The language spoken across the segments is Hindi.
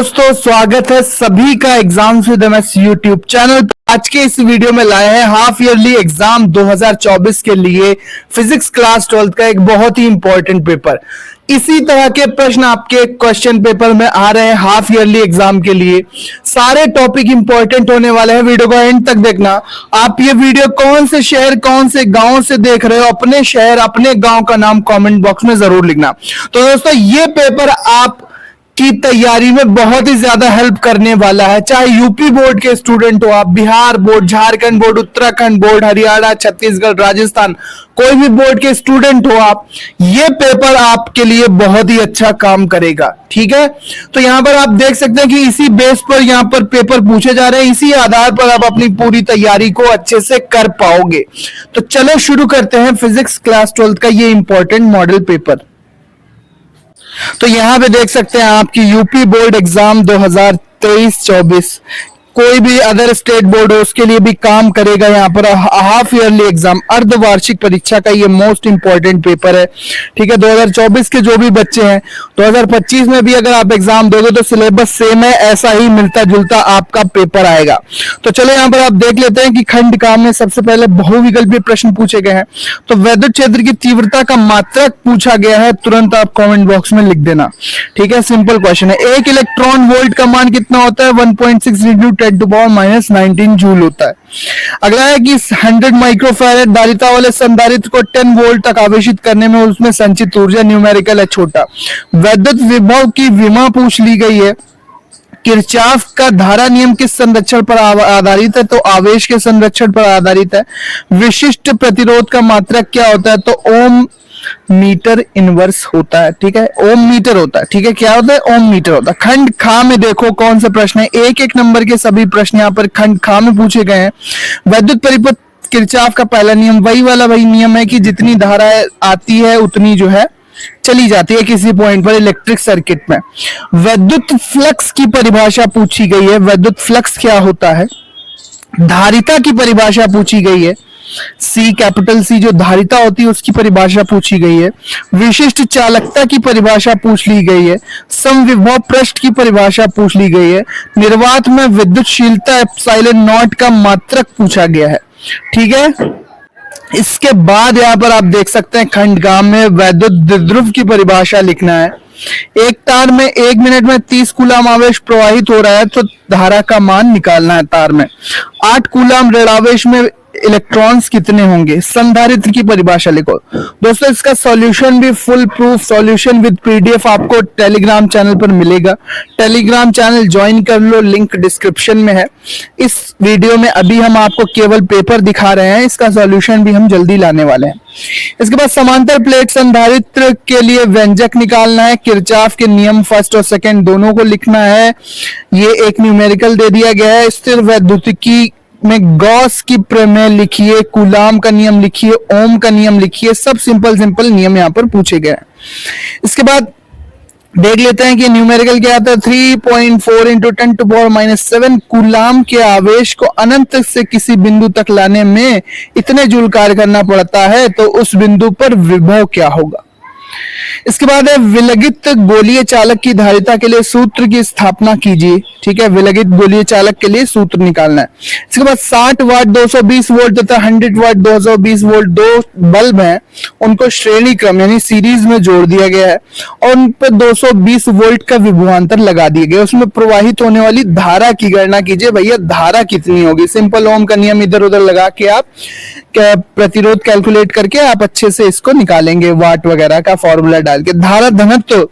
दोस्तों, स्वागत है सभी का exams with MS YouTube channel पर। आज के इस वीडियो में लाए हैं हाफ ईयरली एग्जाम 2024 के लिए फिजिक्स क्लास 12 का एक बहुत ही इंपॉर्टेंट पेपर। इसी तरह के प्रश्न आपके क्वेश्चन पेपर में आ रहे हैं हाफ ईयरली एग्जाम के लिए। सारे टॉपिक इंपॉर्टेंट होने वाले हैं, वीडियो को एंड तक देखना। आप ये वीडियो कौन से शहर कौन से गांव से देख रहे हो, अपने शहर अपने गांव का नाम कमेंट बॉक्स में जरूर लिखना। तो दोस्तों, ये पेपर आप की तैयारी में बहुत ही ज्यादा हेल्प करने वाला है। चाहे यूपी बोर्ड के स्टूडेंट हो आप, Bihar board, Jharkhand board, Uttarakhand board, Haryana, Chhattisgarh, Rajasthan, कोई भी बोर्ड के स्टूडेंट हो आप, ये पेपर आपके लिए बहुत ही अच्छा काम करेगा। ठीक है, तो यहां पर आप देख सकते हैं कि इसी बेस पर यहां पर पेपर पूछे जा रहे हैं, इसी आधार पर आप अपनी पूरी तैयारी को अच्छे से कर पाओगे। तो चलो शुरू करते हैं फिजिक्स क्लास 12 का ये इंपॉर्टेंट मॉडल पेपर। तो यहां पे देख सकते हैं आपकी यूपी बोर्ड एग्जाम 2023-24, कोई भी अदर स्टेट बोर्ड हो उसके लिए भी काम करेगा। यहाँ पर हाफ ईयरली एग्जाम, अर्धवार्षिक परीक्षा का ये मोस्ट इंपॉर्टेंट पेपर है। ठीक है, 2024 के जो भी बच्चे हैं, 2025 में भी अगर आप एग्जाम दोगे तो सिलेबस सेम है, ऐसा ही मिलता जुलता आपका पेपर आएगा। तो चलो यहाँ पर आप देख लेते हैं कि खंड काम में सबसे पहले बहुविकल्पीय प्रश्न पूछे गए हैं। तो वैद्युत क्षेत्र की तीव्रता का मात्रक पूछा गया है, तुरंत आप कॉमेंट बॉक्स में लिख देना। ठीक है, सिंपल क्वेश्चन है। एक इलेक्ट्रॉन वोल्ट का मान कितना होता है? 1.6 × 10⁻⁹ जूल होता है। अगला है कि 100 माइक्रोफैराड धारिता वाले संधारित्र को 10 वोल्ट तक आवेशित करने में उसमें संचित ऊर्जा, न्यूमेरिकल है छोटा। वैद्युत विभव की विमा पूछ ली गई है। किरचॉफ का धारा नियम किस संरक्षण पर आधारित है? तो आवेश के संरक्षण पर आधारित है। विशिष्ट प्रतिरोध का मात्रक क्या होता है? तो ओम मीटर इनवर्स होता है। ठीक है, ओम मीटर होता है। ठीक है, क्या होता है? ओम मीटर होता है। खंड खा में देखो कौन सा प्रश्न है, एक एक नंबर के सभी प्रश्न यहाँ पर खंड खा में पूछे गए हैं। वैद्युत परिपथ किरचॉफ का पहला नियम वही नियम है कि जितनी धारा आती है उतनी जो है चली जाती है किसी पॉइंट पर इलेक्ट्रिक सर्किट में। वैद्युत फ्लक्स की परिभाषा पूछी गई है। वैद्युत फ्लक्स क्या होता है? धारिता की परिभाषा पूछी गई है। सी, कैपिटल सी जो धारिता होती है उसकी परिभाषा पूछी गई है। विशिष्ट चालकता की परिभाषा पूछ ली गई है। समविभव पृष्ठ की परिभाषा पूछ ली गई है। निर्वात में विद्युतशीलता एप्सिलॉन नॉट का मात्रक पूछा गया है। ठीक है, इसके बाद यहाँ पर आप देख सकते हैं खंड गाम में वैद्युत द्विध्रुव की परिभाषा लिखना है। एक तार में 1 मिनट में 30 कूलाम आवेश प्रवाहित हो रहा है तो धारा का मान निकालना है। तार में 8 कूलाम ऋणावेश में इलेक्ट्रॉन्स कितने होंगे? संधारित्र की परिभाषा लिखो। दोस्तों, इसका सॉल्यूशन भी full proof solution with PDF आपको टेलीग्राम चैनल पर मिलेगा। टेलीग्राम चैनल ज्वाइन कर लो, लिंक डिस्क्रिप्शन में है। इस वीडियो में अभी हम आपको केवल पेपर दिखा रहे हैं, इसका सॉल्यूशन भी हम जल्दी लाने वाले हैं। इसके बाद समांतर प्लेट संधारित्र के लिए व्यंजक निकालना है। किरचॉफ के नियम फर्स्ट और सेकंड दोनों को लिखना है। ये एक न्यूमेरिकल दे दिया गया है। स्थिर वैद्युतिकी में गॉस की प्रमेय लिखिए, कूलाम का नियम लिखिए, ओम का नियम लिखिए। सब सिंपल नियम यहाँ पर पूछे गए हैं। इसके बाद देख लेते हैं कि न्यूमेरिकल क्या आता है। 3.4 × 10⁻⁷ कूलाम के आवेश को अनंत से किसी बिंदु तक लाने में इतने जूल कार्य करना पड़ता है, तो उस बिंदु पर विभव क्या होगा? इसके बाद है विलगित गोलीय चालक की धारिता के लिए सूत्र की स्थापना कीजिए। ठीक है, विलगित गोलीय चालक के लिए सूत्र निकालना है। इसके बाद 60 वाट 220 वोल्ट तथा 100 वाट 220 वोल्ट दो बल्ब हैं, उनको श्रेणी क्रम यानी सीरीज में जोड़ दिया गया है और उन पर 220 वोल्ट का विभवांतर लगा दिया गया। उसमें प्रवाहित होने वाली धारा की गणना कीजिए। भैया धारा कितनी होगी? सिंपल ओम का नियम इधर उधर लगा के आप प्रतिरोध कैलकुलेट करके आप अच्छे से इसको निकालेंगे, वाट वगैरह का फॉर्मूला डाल के। धारा घनत्व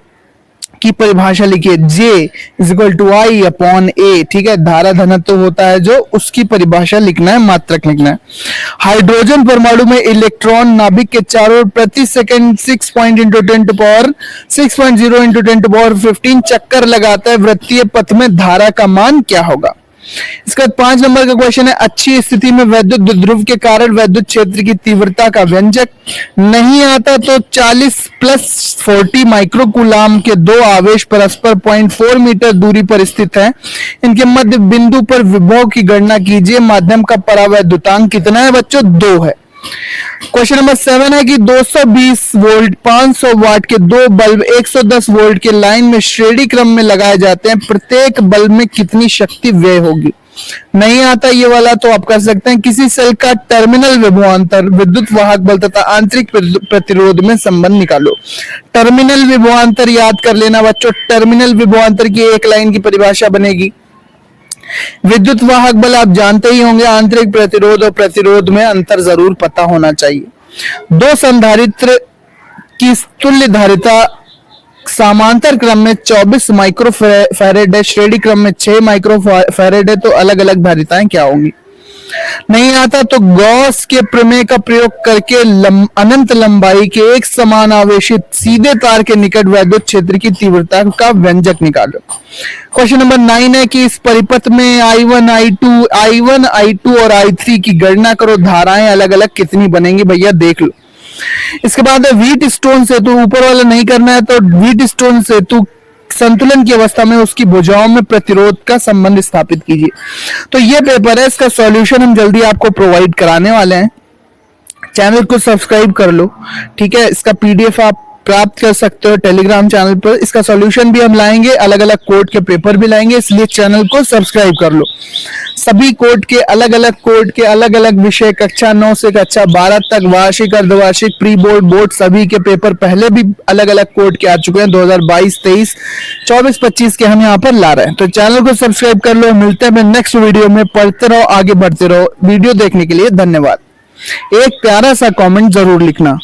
की परिभाषा लिखिए, J = I/A। ठीक है, धारा घनत्व होता है जो, उसकी परिभाषा लिखना है, मात्रक लिखना है। हाइड्रोजन परमाणु में इलेक्ट्रॉन नाभिक के चारों ओर प्रति सेकंड 6.0 × 10⁻15 चक्कर लगाता है। वृत्तीय पथ में धारा का मान क्या होगा? इसका 5 नंबर का क्वेश्चन है। अच्छी स्थिति में वैद्युत द्विध्रुव के कारण वैद्युत क्षेत्र की तीव्रता का व्यंजक नहीं आता तो 40 + 40 माइक्रोकूलाम के दो आवेश परस्पर 0.4 मीटर दूरी पर स्थित हैं। इनके मध्य बिंदु पर विभव की गणना कीजिए। माध्यम का परावैद्युतांक कितना है बच्चों? 2 है। क्वेश्चन नंबर 7 है कि 220 वोल्ट 500 वाट के दो बल्ब 110 वोल्ट के लाइन में श्रेणी क्रम में लगाए जाते हैं, प्रत्येक बल्ब में कितनी शक्ति व्यय होगी। नहीं आता ये वाला तो आप कर सकते हैं। किसी सेल का टर्मिनल विभवांतर विद्युत वाहक बल तथा आंतरिक प्रतिरोध में संबंध निकालो। टर्मिनल विभवांतर याद कर लेना बच्चों। टर्मिनल विभवांतर की एक लाइन की परिभाषा बनेगी। विद्युत वाहक बल आप जानते ही होंगे, आंतरिक प्रतिरोध और प्रतिरोध में अंतर जरूर पता होना चाहिए। दो संधारित्र की तुल्य धारिता समांतर क्रम में 24 माइक्रोफैरेड है, श्रेणी क्रम में 6 माइक्रोफैरेड है, तो अलग अलग धारिताएं क्या होंगी। नहीं आता तो गॉस के प्रमेय का प्रयोग करके अनंत लंबाई के एक समान आवेशित सीधे तार के निकट वैद्युत क्षेत्र की तीव्रता का व्यंजक निकालो। क्वेश्चन नंबर 9 है कि इस परिपथ में I1, I2 और I3 की गणना करो। धाराएं अलग अलग कितनी बनेंगी भैया देख लो। इसके बाद है व्हीट स्टोन सेतु। ऊपर वाला नहीं करना है तो व्हीट स्टोन सेतु संतुलन की अवस्था में उसकी भुजाओं में प्रतिरोध का संबंध स्थापित कीजिए। तो ये पेपर है, इसका सॉल्यूशन हम जल्दी आपको प्रोवाइड कराने वाले हैं। चैनल को सब्सक्राइब कर लो, ठीक है। इसका पीडीएफ आप प्राप्त कर सकते हो टेलीग्राम चैनल पर। इसका सॉल्यूशन भी हम लाएंगे, अलग अलग कोड के पेपर भी लाएंगे, इसलिए चैनल को सब्सक्राइब कर लो। सभी कोड के अलग अलग विषय कक्षा 9 से कक्षा 12 तक, वार्षिक, अर्धवार्षिक, प्री बोर्ड, बोर्ड सभी के पेपर पहले भी अलग अलग कोड के आ चुके हैं। 2022, 23, 24, 25 के हम यहाँ पर ला रहे हैं। तो चैनल को सब्सक्राइब कर लो। मिलते हैं नेक्स्ट वीडियो में। पढ़ते रहो, आगे बढ़ते रहो। वीडियो देखने के लिए धन्यवाद। एक प्यारा सा कॉमेंट जरूर लिखना।